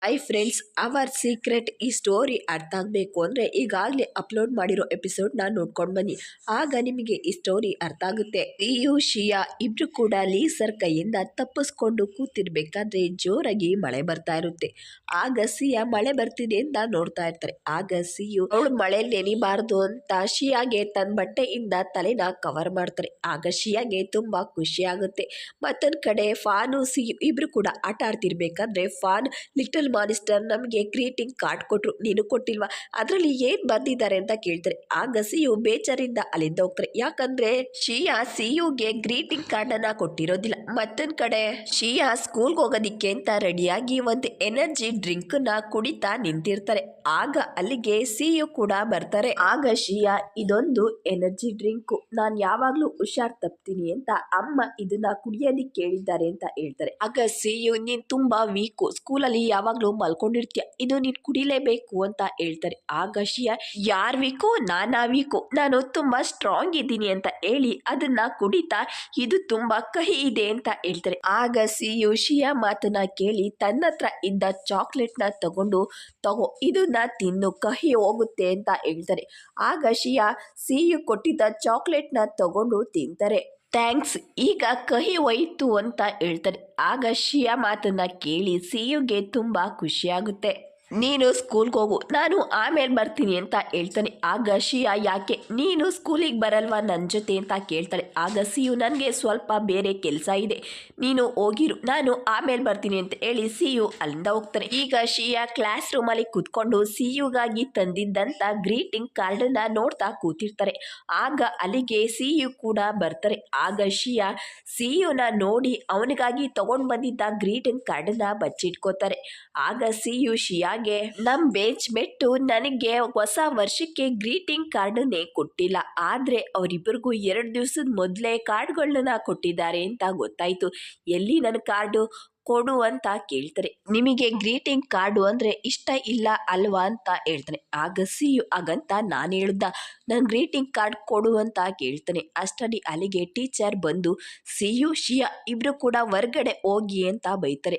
I friends, hour secret ಈ story ಅರ್ಥ ಆಗಬೇಕು ಅಂದರೆ ಈಗಾಗಲೇ ಅಪ್ಲೋಡ್ ಮಾಡಿರೋ ಎಪಿಸೋಡ್ನ ನೋಡ್ಕೊಂಡು ಬನ್ನಿ. ಆಗ ನಿಮಗೆ ಈ ಸ್ಟೋರಿ ಅರ್ಥ ಆಗುತ್ತೆ. ಸಿಯು ಶಿಯಾ ಇಬ್ರು ಕೂಡ ಲೀಸರ್ ಕೈಯಿಂದ ತಪ್ಪಿಸ್ಕೊಂಡು ಕೂತಿರ್ಬೇಕಾದ್ರೆ ಜೋರಾಗಿ ಮಳೆ ಬರ್ತಾ ಇರುತ್ತೆ. ಆಗ ಸಿಯಾ ಮಳೆ ಬರ್ತಿದೆ ಅಂತ ನೋಡ್ತಾ ಇರ್ತಾರೆ. ಆಗ ಸಿಯು ಅವಳು ಮಳೆ ನೆನಿಬಾರ್ದು ಅಂತ ಶಿಯಾಗೆ ತನ್ನ ಬಟ್ಟೆಯಿಂದ ತಲೆನ ಕವರ್ ಮಾಡ್ತಾರೆ. ಆಗ ಶಿಯಾಗೆ ತುಂಬಾ ಖುಷಿ ಆಗುತ್ತೆ. ಮತ್ತೊಂದು ಕಡೆ ಫಾನು ಸಿಯು ಇಬ್ರು ಕೂಡ ಆಟ ಆಡ್ತಿರ್ಬೇಕಾದ್ರೆ ಫಾನ್ ಲಿಟಲ್ ಮಾನಿಸ್ಟರ್ ನಮಗೆ ಗ್ರೀಟಿಂಗ್ ಕಾರ್ಡ್ ಕೊಟ್ರು, ನೀನು ಕೊಟ್ಟಿಲ್ವಾ, ಅದರಲ್ಲಿ ಏನ್ ಬರ್ದಿದ್ದಾರೆ ಅಂತ ಕೇಳ್ತಾರೆ. ಆಗ ಸಿಯು ಬೇಜಾರಿಂದ ಅಲ್ಲಿಂದ ಹೋಗ್ತಾರೆ. ಯಾಕಂದ್ರೆ ಶಿಯಾ ಸಿಯುಗೆ ಗ್ರೀಟಿಂಗ್ ಕಾರ್ಡ್ ಅನ್ನ ಕೊಟ್ಟಿರೋದಿಲ್ಲ. ಮತ್ತೊಂದ್ ಕಡೆ ಶಿಯಾ ಸ್ಕೂಲ್ಗೆ ಹೋಗೋದಿಕ್ಕೆ ಅಂತ ರೆಡಿಯಾಗಿ ಒಂದು ಎನರ್ಜಿ ಡ್ರಿಂಕ್ ನ ಕುಡಿತಾ ನಿಂತಿರ್ತಾರೆ. ಆಗ ಅಲ್ಲಿಗೆ ಸಿಯು ಕೂಡ ಬರ್ತಾರೆ. ಆಗ ಶಿಯಾ, ಇದೊಂದು ಎನರ್ಜಿ ಡ್ರಿಂಕ್, ನಾನ್ ಯಾವಾಗ್ಲೂ ಹುಷಾರ್ ತಪ್ತೀನಿ ಅಂತ ಅಮ್ಮ ಇದನ್ನ ಕುಡಿಯೋದಿಕ್ಕೆ ಕೇಳಿದ್ದಾರೆ ಅಂತ ಹೇಳ್ತಾರೆ. ಆಗ ಸಿಯು, ನೀನ್ ತುಂಬಾ ವೀಕು, ಸ್ಕೂಲಲ್ಲಿ ಯಾವಾಗ್ಲೂ ಮಲ್ಕೊಂಡಿರ್ತೀಯ, ಇದು ನೀನ್ ಕುಡಿಲೇಬೇಕು ಅಂತ ಹೇಳ್ತಾರೆ. ಆಗ ಶಿಯಾ, ಯಾರ್ ವೀಕು, ನಾನಾ ವೀಕು, ನಾನು ತುಂಬಾ ಸ್ಟ್ರಾಂಗ್ ಇದ್ದೀನಿ ಅಂತ ಹೇಳಿ ಅದನ್ನ ಕುಡಿತಾ ಇದು ತುಂಬಾ ಕಹಿ ಇದೆ ಅಂತ ಹೇಳ್ತಾರೆ. ಆಗ ಸಿಯು ಶಿಯಾ ಮಾತನ್ನ ಕೇಳಿ ತನ್ನ ಹತ್ರ ಇದ್ದ ಚಾಕ್ಲೇಟ್ ನ ತಗೋ, ಇದನ್ನ ತಿನ್ನು, ಕಹಿ ಹೋಗುತ್ತೆ ಅಂತ ಹೇಳ್ತಾರೆ. ಆಗ ಶಿಯಾ ಸಿಯು ಕೊಟ್ಟಿದ್ದ ಚಾಕ್ಲೇಟ್ ನ ತಗೊಂಡು ತಿಂತಾರೆ. ಥ್ಯಾಂಕ್ಸ್, ಈಗ ಕಹಿ ಹೋಯ್ತು ಅಂತ ಹೇಳ್ತಾರೆ. ಆಗ ಶಿಯಾ ಮಾತನ್ನ ಕೇಳಿ ಸಿಯುಗೆ ತುಂಬಾ ಖುಷಿಯಾಗುತ್ತೆ. ನೀನು ಸ್ಕೂಲ್ಗೆ ಹೋಗು, ನಾನು ಆಮೇಲೆ ಬರ್ತೀನಿ ಅಂತ ಹೇಳ್ತಾನೆ. ಆಗ ಶಿಯಾ, ಯಾಕೆ ನೀನು ಸ್ಕೂಲಿಗೆ ಬರಲ್ವಾ ನನ್ನ ಜೊತೆ ಅಂತ ಕೇಳ್ತಾಳೆ. ಆಗ ಸಿಯು, ನನಗೆ ಸ್ವಲ್ಪ ಬೇರೆ ಕೆಲಸ ಇದೆ, ನೀನು ಹೋಗಿರು, ನಾನು ಆಮೇಲೆ ಬರ್ತೀನಿ ಅಂತ ಹೇಳಿ ಸಿಯು ಅಲ್ಲಿಂದ ಹೋಗ್ತಾನೆ. ಈಗ ಶಿಯಾ ಕ್ಲಾಸ್ ರೂಮಲ್ಲಿ ಕೂತ್ಕೊಂಡು ಸಿಯುಗಾಗಿ ತಂದಿದ್ದಂಥ ಗ್ರೀಟಿಂಗ್ ಕಾರ್ಡನ್ನ ನೋಡ್ತಾ ಕೂತಿರ್ತಾರೆ. ಆಗ ಅಲ್ಲಿಗೆ ಸಿಯು ಕೂಡ ಬರ್ತಾರೆ. ಆಗ ಶಿಯಾ ಸಿಯುನ ನೋಡಿ ಅವನಿಗಾಗಿ ತಗೊಂಡು ಬಂದಿದ್ದ ಗ್ರೀಟಿಂಗ್ ಕಾರ್ಡನ್ನ ಬಚ್ಚಿಟ್ಕೋತಾರೆ. ಆಗ ಸಿಯು ಶಿಯಾಗೆ, ನಮ್ ಬೇಂಚ್ ಮೆಟ್ಟು ನನಗೆ ಹೊಸ ವರ್ಷಕ್ಕೆ ಗ್ರೀಟಿಂಗ್ ಕಾರ್ಡನ್ನೇ ಕೊಟ್ಟಿಲ್ಲ, ಆದ್ರೆ ಅವರಿಬ್ಬರಿಗೂ 2 ದಿವಸದ ಮೊದಲೇ ಕಾರ್ಡ್ಗಳನ್ನ ಕೊಟ್ಟಿದ್ದಾರೆ ಅಂತ ಗೊತ್ತಾಯ್ತು, ಎಲ್ಲಿ ನನ್ನ ಕಾರ್ಡು ಕೊಡು ಅಂತ ಕೇಳ್ತಾರೆ. ನಿಮಗೆ ಗ್ರೀಟಿಂಗ್ ಕಾರ್ಡು ಅಂದ್ರೆ ಇಷ್ಟ ಇಲ್ಲ ಅಲ್ವಾ ಅಂತ ಹೇಳ್ತಾನೆ. ಆಗ ಸಿಯು, ಹಾಗಂತ ನಾನು ಹೇಳ್ದ, ನನ್ ಗ್ರೀಟಿಂಗ್ ಕಾರ್ಡ್ ಕೊಡು ಅಂತ ಕೇಳ್ತಾನೆ. ಅಷ್ಟರಲ್ಲಿ ಅಲ್ಲಿಗೆ ಟೀಚರ್ ಬಂದು ಸಿಯು ಶಿಯಾ ಇಬ್ರು ಕೂಡ ಹೊರ್ಗಡೆ ಹೋಗಿ ಅಂತ ಬೈತಾರೆ.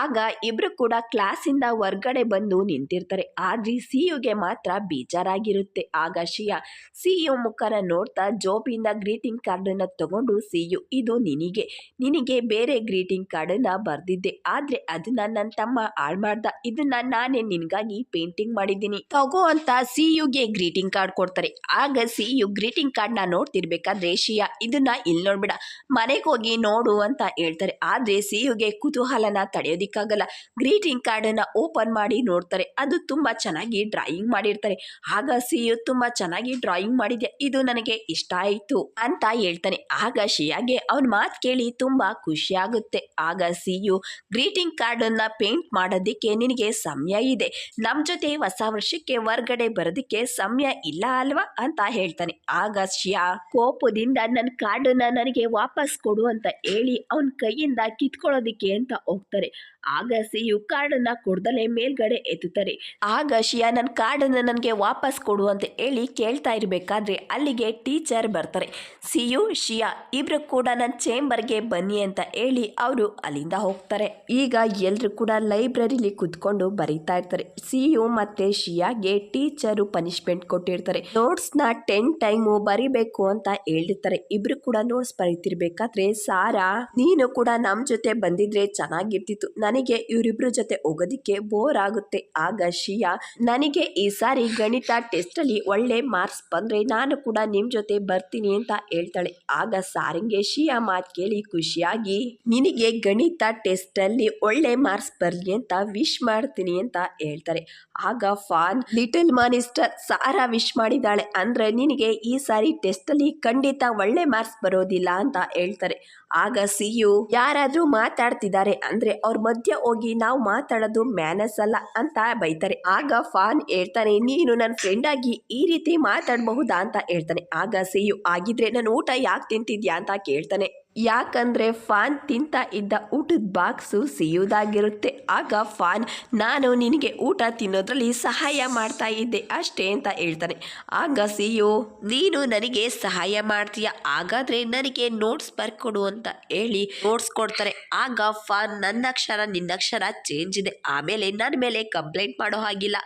ಆಗ ಇಬ್ರು ಕೂಡ ಕ್ಲಾಸಿಂದ ಹೊರ್ಗಡೆ ಬಂದು ನಿಂತಿರ್ತಾರೆ. ಆದ್ರೆ ಸಿಯುಗೆ ಮಾತ್ರ ಬೇಜಾರಾಗಿರುತ್ತೆ. ಆಗ ಶಿಯಾ ಸಿಯು ಮುಖನ ನೋಡ್ತಾ ಜೋಬಿಂದ ಗ್ರೀಟಿಂಗ್ ಕಾರ್ಡನ್ನ ತಗೊಂಡು, ಸಿಯು, ಇದು ನಿನಗೆ ಬೇರೆ ಗ್ರೀಟಿಂಗ್ ಕಾರ್ಡನ್ನ ಬರ್ದಿದ್ದೆ, ಆದ್ರೆ ಅದನ್ನ ನನ್ನ ತಮ್ಮ ಹಾಳು ಮಾಡ್ದ, ಇದನ್ನ ನಾನೇ ನಿನ್ಗಾಗಿ ಪೇಂಟಿಂಗ್ ಮಾಡಿದ್ದೀನಿ, ತಗೋ ಅಂತ ಸಿಯುಗೆ ಗ್ರೀಟಿಂಗ್ ಕಾರ್ಡ್ ಕೊಡ್ತಾರೆ. ಆಗ ಸಿಯು ಗ್ರೀಟಿಂಗ್ ಕಾರ್ಡ್ ನ ನೋಡ್ತಿರ್ಬೇಕಾದ್ರೆ ಶಿಯಾ, ಇದನ್ನ ಇಲ್ಲಿ ನೋಡ್ಬೇಡ, ಮನೆಗೆ ಹೋಗಿ ನೋಡು ಅಂತ ಹೇಳ್ತಾರೆ. ಆದ್ರೆ ಸಿಯುಗೆ ಕುತೂಹಲನ ತಡೆಯೋದಿಕ್ಕಾಗಲ್ಲ. ಗ್ರೀಟಿಂಗ್ ಕಾರ್ಡ್ ಅನ್ನ ಓಪನ್ ಮಾಡಿ ನೋಡ್ತಾರೆ. ಅದು ತುಂಬಾ ಚೆನ್ನಾಗಿ ಡ್ರಾಯಿಂಗ್ ಮಾಡಿರ್ತಾರೆ. ಆಗ ಸಿಯು, ತುಂಬಾ ಚೆನ್ನಾಗಿ ಡ್ರಾಯಿಂಗ್ ಮಾಡಿದ್ಯಾ, ಇದು ನನಗೆ ಇಷ್ಟ ಆಯ್ತು ಅಂತ ಹೇಳ್ತಾನೆ. ಆಗ ಶಿಯಾಗೆ ಅವನ ಮಾತು ಕೇಳಿ ತುಂಬಾ ಖುಷಿ ಆಗುತ್ತೆ. ಆಗ ಸಿಯು, ಗ್ರೀಟಿಂಗ್ ಕಾರ್ಡ್ ಅನ್ನ ಪೇಂಟ್ ಮಾಡೋದಿಕ್ಕೆ ನಿನಗೆ ಸಮಯ ಇದೆ, ನಮ್ ಜೊತೆ ಹೊಸ ವರ್ಷಕ್ಕೆ ಹೊರ್ಗಡೆ ಬರೋದಿಕ್ಕೆ ಸಮಯ ಇಲ್ಲ ಅಲ್ವಾ ಅಂತ ಹೇಳ್ತಾನೆ. ಆಗ ಶಿಯಾ ಕೋಪದಿಂದ ನನ್ನ ಕಾರ್ಡನ್ನ ನನಗೆ ವಾಪಸ್ ಕೊಡು ಅಂತ ಹೇಳಿ ಅವನ ಕೈಯಿಂದ ಕಿತ್ಕೊಳ್ಳೋದಿಕ್ಕೆ ಅಂತ ಹೋಗ್ತಾರೆ. ಆಗ ಸಿಯು ಕಾರ್ಡನ್ನ ಕೊಡ್ದಲೆ ಮೇಲ್ಗಡೆ ಎತ್ತುತ್ತಾರೆ. ಆಗ ಶಿಯಾ, ನನ್ನ ಕಾರ್ಡನ್ನ ನನಗೆ ವಾಪಸ್ ಕೊಡು ಅಂತ ಹೇಳಿ ಕೇಳ್ತಾ ಇರ್ಬೇಕಾದ್ರೆ ಅಲ್ಲಿಗೆ ಟೀಚರ್ ಬರ್ತಾರೆ. ಸಿಯು ಶಿಯಾ ಇಬ್ರು ಕೂಡ ನನ್ನ ಚೇಂಬರ್ಗೆ ಬನ್ನಿ ಅಂತ ಹೇಳಿ ಅವರು ಅಲ್ಲಿಂದ ಹೋಗ್ತಾರೆ. ಈಗ ಎಲ್ರು ಕೂಡ ಲೈಬ್ರರಿಲಿ ಕುತ್ಕೊಂಡು ಬರೀತಾ ಇರ್ತಾರೆ. ಸಿಯು ಮತ್ತೆ ಶಿಯಾಗೆ ಟೀಚರು ಪನಿಷ್ಮೆಂಟ್ ಕೊಟ್ಟಿರ್ತಾರೆ. ನೋಟ್ಸ್ ನ 10 ಟೈಮು ಬರಿಬೇಕು ಅಂತ ಹೇಳಿರ್ತಾರೆ. ಇಬ್ರು ಕೂಡ ನೋಟ್ಸ್ ಬರೀತಿರ್ಬೇಕಾದ್ರೆ, ಸಾರಾ ನೀನು ಕೂಡ ನಮ್ ಜೊತೆ ಬಂದಿದ್ರೆ ಚೆನ್ನಾಗಿರ್ತಿತ್ತು, ನನಗೆ ಇವರಿಬ್ರು ಜೊತೆ ಹೋಗೋದಿಕ್ಕೆ ಬೋರ್ ಆಗುತ್ತೆ. ಆಗ ಶಿಯಾ, ನನಗೆ ಈ ಸಾರಿ ಗಣಿತ ಟೆಸ್ಟ್ ಅಲ್ಲಿ ಒಳ್ಳೆ ಮಾರ್ಕ್ಸ್ ಬಂದ್ರೆ ನಾನು ಕೂಡ ನಿಮ್ ಜೊತೆ ಬರ್ತೀನಿ ಅಂತ ಹೇಳ್ತಾಳೆ. ಆಗ ಸಾರಂಗೆ ಶಿಯಾ ಮಾತು ಕೇಳಿ ಖುಷಿಯಾಗಿ, ನಿನಗೆ ಗಣಿತ ಟೆಸ್ಟ್ ಅಲ್ಲಿ ಒಳ್ಳೆ ಮಾರ್ಕ್ಸ್ ಬರ್ಲಿ ಅಂತ ವಿಶ್ ಮಾಡ್ತೀನಿ ಅಂತ ಹೇಳ್ತಾರೆ. ಆಗ ಫಾನ್, ಲಿಟಲ್ ಮಾನಿಸ್ಟರ್, ಸಾರಾ ವಿಶ್ ಮಾಡಿದಾಳೆ ಅಂದ್ರೆ ನಿನಗೆ ಈ ಸಾರಿ ಟೆಸ್ಟ್ ಅಲ್ಲಿ ಖಂಡಿತ ಒಳ್ಳೆ ಮಾರ್ಕ್ಸ್ ಬರೋದಿಲ್ಲ ಅಂತ ಹೇಳ್ತಾರೆ. ಆಗ ಸಿಯು, ಯಾರಾದ್ರೂ ಮಾತಾಡ್ತಿದ್ದಾರೆ ಅಂದ್ರೆ ಅವ್ರ ಮಧ್ಯ ಹೋಗಿ ನಾವು ಮಾತಾಡೋದು ಮ್ಯಾನಸ್ ಅಲ್ಲ ಅಂತ ಬೈತಾರೆ. ಆಗ ಫಾನ್ ಹೇಳ್ತಾನೆ, ನೀನು ನನ್ನ ಫ್ರೆಂಡ್ ಆಗಿ ಈ ರೀತಿ ಮಾತಾಡಬಹುದಾ ಅಂತ ಹೇಳ್ತಾನೆ. ಆಗ ಸಿಯು, ಆಗಿದ್ರೆ ನಾನು ಊಟ ಯಾಕೆ ತಿಂತಿದ್ಯಾ ಅಂತ ಕೇಳ್ತಾನೆ. ಯಾಕಂದರೆ ಫಾನ್ ತಿಂತ ಇದ್ದ ಊಟದ ಬಾಕ್ಸು ಸಿಯುವುದಾಗಿರುತ್ತೆ. ಆಗ ಫಾನ್, ನಾನು ನಿನಗೆ ಊಟ ತಿನ್ನೋದ್ರಲ್ಲಿ ಸಹಾಯ ಮಾಡ್ತಾ ಇದ್ದೆ ಅಷ್ಟೇ ಅಂತ ಹೇಳ್ತಾನೆ. ಆಗ ಸಿಯು, ನೀನು ನನಗೆ ಸಹಾಯ ಮಾಡ್ತೀಯ, ಹಾಗಾದರೆ ನನಗೆ ನೋಟ್ಸ್ ಬರ್ಕೊಡು ಅಂತ ಹೇಳಿ ನೋಟ್ಸ್ ಕೊಡ್ತಾರೆ. ಆಗ ಫಾನ್, ನನ್ನ ಅಕ್ಷರ ನಿನ್ನಕ್ಷರ ಚೇಂಜ್ ಇದೆ, ಆಮೇಲೆ ನನ್ನ ಮೇಲೆ ಕಂಪ್ಲೇಂಟ್ ಮಾಡೋ ಹಾಗಿಲ್ಲ.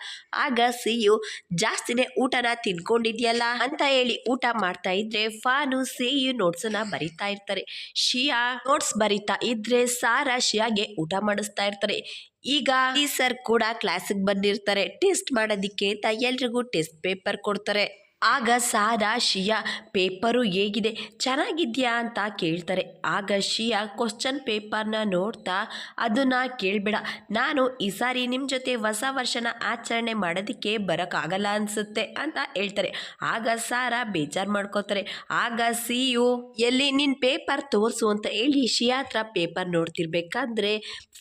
ಆಗ ಸಿಯು, ಜಾಸ್ತಿನೇ ಊಟನ ತಿನ್ಕೊಂಡಿದ್ಯಲ್ಲ ಅಂತ ಹೇಳಿ ಊಟ ಮಾಡ್ತಾ ಇದ್ರೆ ಫಾನು ಸಿಯು ನೋಟ್ಸನ್ನ ಬರಿತಾ ಇರ್ತಾರೆ. ಶಿಯಾ ನೋಟ್ಸ್ ಬರಿತಾ ಇದ್ರೆ ಸಾರಾ ಶಿಯಾಗೆ ಊಟ ಮಾಡಿಸ್ತಾ ಇರ್ತಾರೆ. ಈಗ ಈ ಸರ್ ಕೂಡ ಕ್ಲಾಸಿಗೆ ಬಂದಿರ್ತಾರೆ ಟೆಸ್ಟ್ ಮಾಡೋದಿಕ್ಕೆ ಅಂತ ಎಲ್ರಿಗೂ ಟೆಸ್ಟ್ ಪೇಪರ್ ಕೊಡ್ತಾರೆ. ಆಗ ಸಾರಾ ಶಿಯಾ, ಪೇಪರು ಹೇಗಿದೆ, ಚೆನ್ನಾಗಿದ್ಯಾ ಅಂತ ಕೇಳ್ತಾರೆ. ಆಗ ಶಿಯಾ ಕ್ವಶನ್ ಪೇಪರ್ನ ನೋಡ್ತಾ, ಅದನ್ನು ಕೇಳಬೇಡ, ನಾನು ಈ ಸಾರಿ ನಿಮ್ಮ ಜೊತೆ ಹೊಸ ವರ್ಷನ ಆಚರಣೆ ಮಾಡೋದಕ್ಕೆ ಬರೋಕ್ಕಾಗಲ್ಲ ಅನಿಸುತ್ತೆ ಅಂತ ಹೇಳ್ತಾರೆ. ಆಗ ಸಾರಾ ಬೇಜಾರು ಮಾಡ್ಕೋತಾರೆ. ಆಗ ಸಿಯು, ಎಲ್ಲಿ ನಿನ್ನ ಪೇಪರ್ ತೋರಿಸು ಅಂತ ಹೇಳಿ ಶಿಯಾ ಹತ್ರ ಪೇಪರ್ ನೋಡ್ತಿರ್ಬೇಕಾದ್ರೆ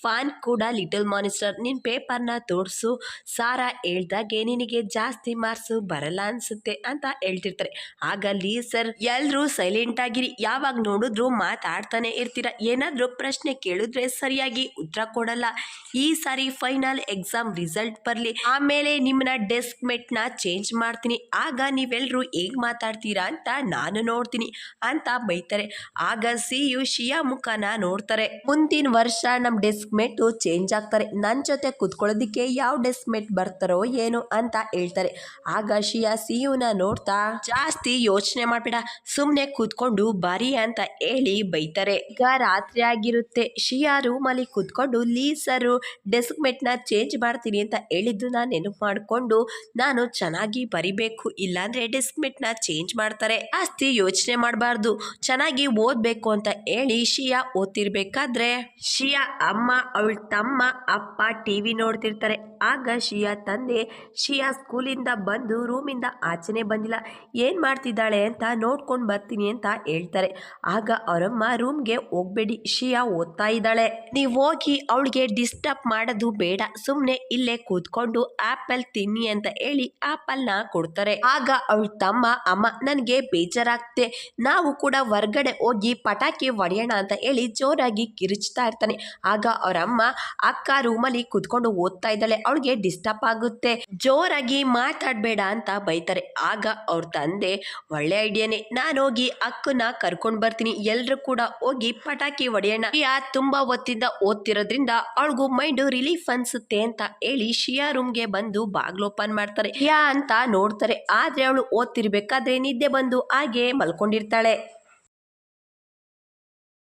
ಫಾನ್ ಕೂಡ, ಲಿಟಲ್ ಮಾನಿಸ್ಟರ್ ನಿನ್ನ ಪೇಪರ್ನ ತೋರಿಸು, ಸಾರಾ ಹೇಳ್ದಾಗೆ ನಿನಗೆ ಜಾಸ್ತಿ ಮಾರ್ಕ್ಸು ಬರಲ್ಲ ಅನಿಸುತ್ತೆ ಅಂತ ಹೇಳ್ತಿರ್ತಾರೆ. ಆಗ ಸರ್, ಎಲ್ಲರೂ ಸೈಲೆಂಟ್ ಆಗಿರಿ, ಯಾವಾಗ ನೋಡಿದ್ರು ಮಾತಾಡ್ತಾನೆ ಇರ್ತೀರ, ಏನಾದರೂ ಪ್ರಶ್ನೆ ಕೇಳಿದ್ರೆ ಸರಿಯಾಗಿ ಉತ್ತರ ಕೊಡಲ್ಲ. ಈ ಸಾರಿ ಫೈನಲ್ ಎಕ್ಸಾಮ್ ರಿಸಲ್ಟ್ ಬರಲಿ, ಆಮೇಲೆ ನಿಮ್ಮನ್ನ ಡೆಸ್ಕ್ ಮೇಟ್ನ ಚೇಂಜ್ ಮಾಡ್ತೀನಿ, ಆಗ ನೀವೆಲ್ಲರೂ ಹೇಗೆ ಮಾತಾಡ್ತೀರಾ ಅಂತ ನಾನು ನೋಡ್ತೀನಿ ಅಂತ ಬೈತಾರೆ. ಆಗ ಸಿಯು ಶಿಯಾ ಮುಖನ ನೋಡ್ತಾರೆ. ಮುಂದಿನ ವರ್ಷ ನಮ್ಮ ಡೆಸ್ಕ್ ಮೇಟು ಚೇಂಜ್ ಆಗ್ತಾರೆ, ನನ್ನ ಜೊತೆ ಕುತ್ಕೊಳ್ಳೋದಿಕ್ಕೆ ಯಾವ ಡೆಸ್ಕ್ ಮೇಟ್ ಬರ್ತಾರೋ ಏನೋ ಅಂತ ಹೇಳ್ತಾರೆ. ಆಗ ಶಿಯಾ ಸಿಯುನ ನೋಡ್ತಾ, ಜಾಸ್ತಿ ಯೋಚನೆ ಮಾಡಬೇಡ, ಸುಮ್ಮನೆ ಕೂತ್ಕೊಂಡು ಬಾರಿ ಅಂತ ಹೇಳಿ ಬೈತಾರೆ. ಈಗ ರಾತ್ರಿ ಆಗಿರುತ್ತೆ. ಶಿಯಾ ರೂಮಲ್ಲಿ ಕೂತ್ಕೊಂಡು ಸರು ಡೆಸ್ಕ್ ಮೇಟ್ನ ಚೇಂಜ್ ಮಾಡ್ತೀನಿ ಅಂತ ಹೇಳಿದ್ದನ್ನ ನೆನಪು ಮಾಡಿಕೊಂಡು, ನಾನು ಚೆನ್ನಾಗಿ ಬರಿಬೇಕು, ಇಲ್ಲಾಂದ್ರೆ ಡೆಸ್ಕ್ ಮೇಟ್ನ ಚೇಂಜ್ ಮಾಡ್ತಾರೆ, ಜಾಸ್ತಿ ಯೋಚನೆ ಮಾಡಬಾರ್ದು, ಚೆನ್ನಾಗಿ ಓದಬೇಕು ಅಂತ ಹೇಳಿ ಶಿಯಾ ಓದ್ತಿರ್ಬೇಕಾದ್ರೆ ಶಿಯಾ ಅಮ್ಮ, ಅವಳ ತಮ್ಮ, ಅಪ್ಪ ಟಿವಿ ನೋಡ್ತಿರ್ತಾರೆ. ಆಗ ಶಿಯಾ ತಂದೆ, ಶಿಯಾ ಸ್ಕೂಲಿಂದ ಬಂದು ರೂಮಿಂದ ಆಚೆನೆ ಬಂದಿಲ್ಲ, ಏನು ಮಾಡ್ತಿದ್ದಾಳೆ ಅಂತ ನೋಡ್ಕೊಂಡು ಬರ್ತೀನಿ ಅಂತ ಹೇಳ್ತಾರೆ. ಆಗ ಅವರಮ್ಮ, ರೂಮ್ಗೆ ಹೋಗ್ಬೇಡಿ, ಶಿಯಾ ಓದ್ತಾ ಇದ್ದಾಳೆ, ನೀವು ಹೋಗಿ ಅವಳಿಗೆ ಡಿಸ್ಟರ್ಬ್ ಮಾಡೋದು ಬೇಡ, ಸುಮ್ಮನೆ ಇಲ್ಲೇ ಕೂತ್ಕೊಂಡು ಆಪಲ್ ತಿನ್ನಿ ಅಂತ ಹೇಳಿ ಆಪಲ್ನ ಕೊಡ್ತಾರೆ. ಆಗ ಅವಳ ತಮ್ಮ, ಅಮ್ಮ ನನಗೆ ಬೇಜಾರಾಗ್ತೆ, ನಾವು ಕೂಡ ಹೊರ್ಗಡೆ ಹೋಗಿ ಪಟಾಕಿ ಹೊಡೆಯೋಣ ಅಂತ ಹೇಳಿ ಜೋರಾಗಿ ಕಿರುಚ್ತಾ ಇರ್ತಾನೆ. ಆಗ ಅವರಮ್ಮ, ಅಕ್ಕ ರೂಮಲ್ಲಿ ಕುತ್ಕೊಂಡು ಓದ್ತಾ ಇದ್ದಾಳೆ, ಅವಳಿಗೆ ಡಿಸ್ಟರ್ಬ್ ಆಗುತ್ತೆ, ಜೋರಾಗಿ ಮಾತಾಡಬೇಡ ಅಂತ ಬೈತಾರೆ. ಆಗ ಅವ್ರ ತಂದೆ, ಒಳ್ಳೆ ಐಡಿಯಾನೆ, ನಾನು ಹೋಗಿ ಅಕ್ಕನ ಕರ್ಕೊಂಡು ಬರ್ತೀನಿ, ಎಲ್ಲರೂ ಕೂಡ ಹೋಗಿ ಪಟಾಕಿ ಹೊಡೆಯೋಣ, ಶಿಯಾ ತುಂಬಾ ಹೊತ್ತಿಂದ ಓದ್ತಿರೋದ್ರಿಂದ ಅವಳಿಗೂ ಮೈಂಡ್ ರಿಲೀಫ್ ಅನ್ಸುತ್ತೆ ಅಂತ ಹೇಳಿ ಶಿಯಾ ರೂಮ್ಗೆ ಬಂದು ಬಾಗ್ಲು ಓಪನ್ ಮಾಡ್ತಾರೆ. ಶಿಯಾ ಅಂತ ನೋಡ್ತಾರೆ, ಆದ್ರೆ ಅವಳು ಓದ್ತಿರ್ಬೇಕಾದ್ರೆ ನಿದ್ದೆ ಬಂದು ಹಾಗೆ ಮಲ್ಕೊಂಡಿರ್ತಾಳೆ.